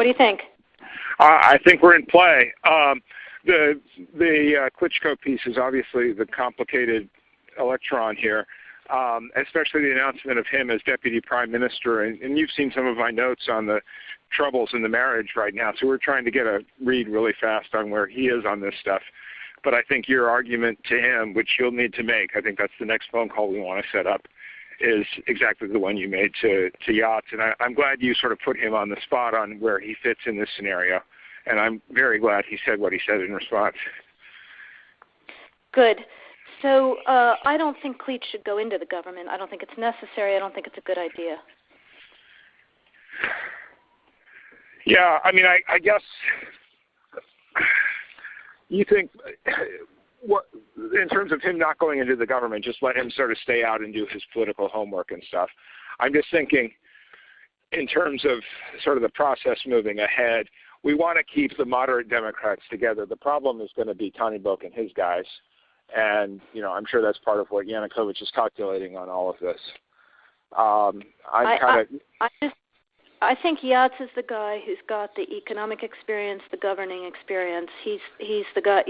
What do you think? I think we're in play. The Klitschko piece is obviously the complicated electron here, especially the announcement of him as Deputy Prime Minister. And you've seen some of my notes on the troubles in the marriage right now, so we're trying to get a read really fast on where he is on this stuff. But I think your argument to him, which you'll need to make, I think that's the next phone call we want to set up, is exactly the one you made to Yachts. And I'm glad you sort of put him on the spot on where he fits in this scenario. And I'm very glad he said what he said in response. Good. So I don't think Cleach should go into the government. I don't think it's necessary. I don't think it's a good idea. Yeah, I mean, I guess you think, what, in terms of him not going into the government, just let him sort of stay out and do his political homework and stuff. I'm just thinking in terms of sort of the process moving ahead, we want to keep the moderate Democrats together. The problem is going to be Tony Book and his guys. And, I'm sure that's part of what Yanukovych is calculating on all of this. I think Yachts is the guy who's got the economic experience, the governing experience. He's the guy,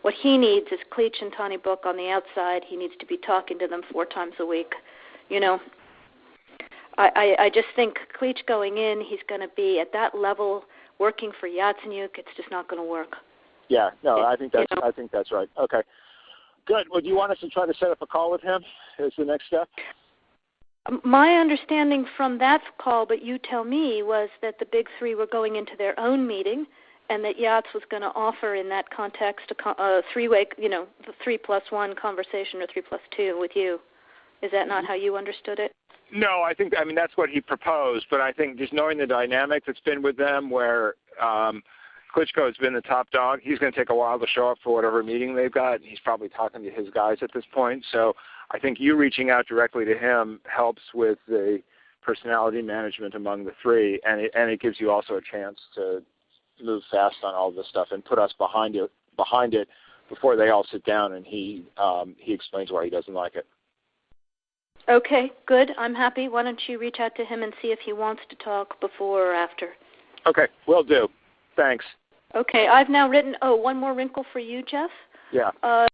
what he needs is Cleach and Tony Book on the outside. He needs to be talking to them 4 times a week, I just think Cleach going in, he's going to be at that level working for Yatsenyuk. It's just not going to work. Yeah, no, I think that's right. Okay, good. Well, do you want us to try to set up a call with him as the next step? My understanding from that call, but you tell me, was that the big three were going into their own meeting, and that Yachts was going to offer in that context a three-way, the 3+1 conversation or 3+2 with you. Is that not how you understood it? No, I mean, that's what he proposed, but I think just knowing the dynamic that's been with them where Klitschko has been the top dog, he's going to take a while to show up for whatever meeting they've got, and he's probably talking to his guys at this point. So I think you reaching out directly to him helps with the personality management among the three, and it gives you also a chance to move fast on all this stuff and put us behind it before they all sit down and he explains why he doesn't like it. Okay, good. I'm happy. Why don't you reach out to him and see if he wants to talk before or after? Okay, will do. Thanks. Okay, I've now written, one more wrinkle for you, Jeff. Yeah. I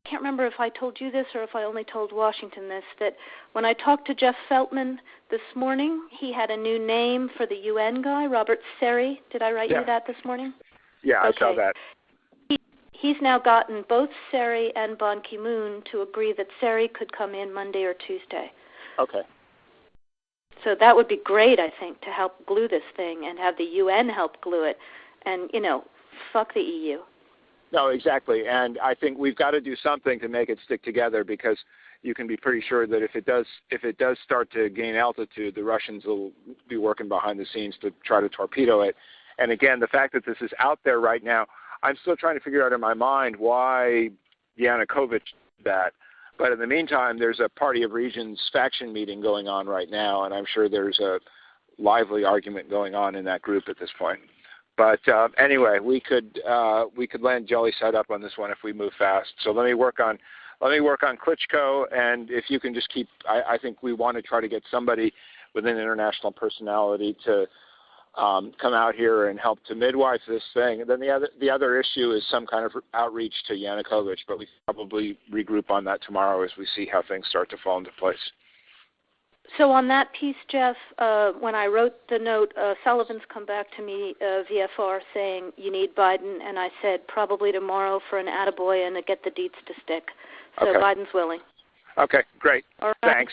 can't remember if I told you this or if I only told Washington this, that when I talked to Jeff Feltman this morning, he had a new name for the UN guy, Robert Seri. Did I write you that this morning? Yeah, okay. I saw that. He's now gotten both Seri and Ban Ki-moon to agree that Seri could come in Monday or Tuesday. Okay. So that would be great, I think, to help glue this thing and have the UN help glue it. And, fuck the EU. No, exactly. And I think we've got to do something to make it stick together, because you can be pretty sure that if it does start to gain altitude, the Russians will be working behind the scenes to try to torpedo it. And again, the fact that this is out there right now, I'm still trying to figure out in my mind why Yanukovych did that. But in the meantime, there's a Party of Regions faction meeting going on right now, and I'm sure there's a lively argument going on in that group at this point. But anyway, we could land jelly side up on this one if we move fast. So let me work on Klitschko, and if you can just keep, I think we want to try to get somebody with an international personality to come out here and help to midwife this thing. And then the other issue is some kind of outreach to Yanukovych, but we can probably regroup on that tomorrow as we see how things start to fall into place. So on that piece, Jeff, when I wrote the note, Sullivan's come back to me, VFR, saying you need Biden, and I said probably tomorrow for an attaboy and to get the deets to stick. So okay. Biden's willing. Okay, great. All right. Thanks.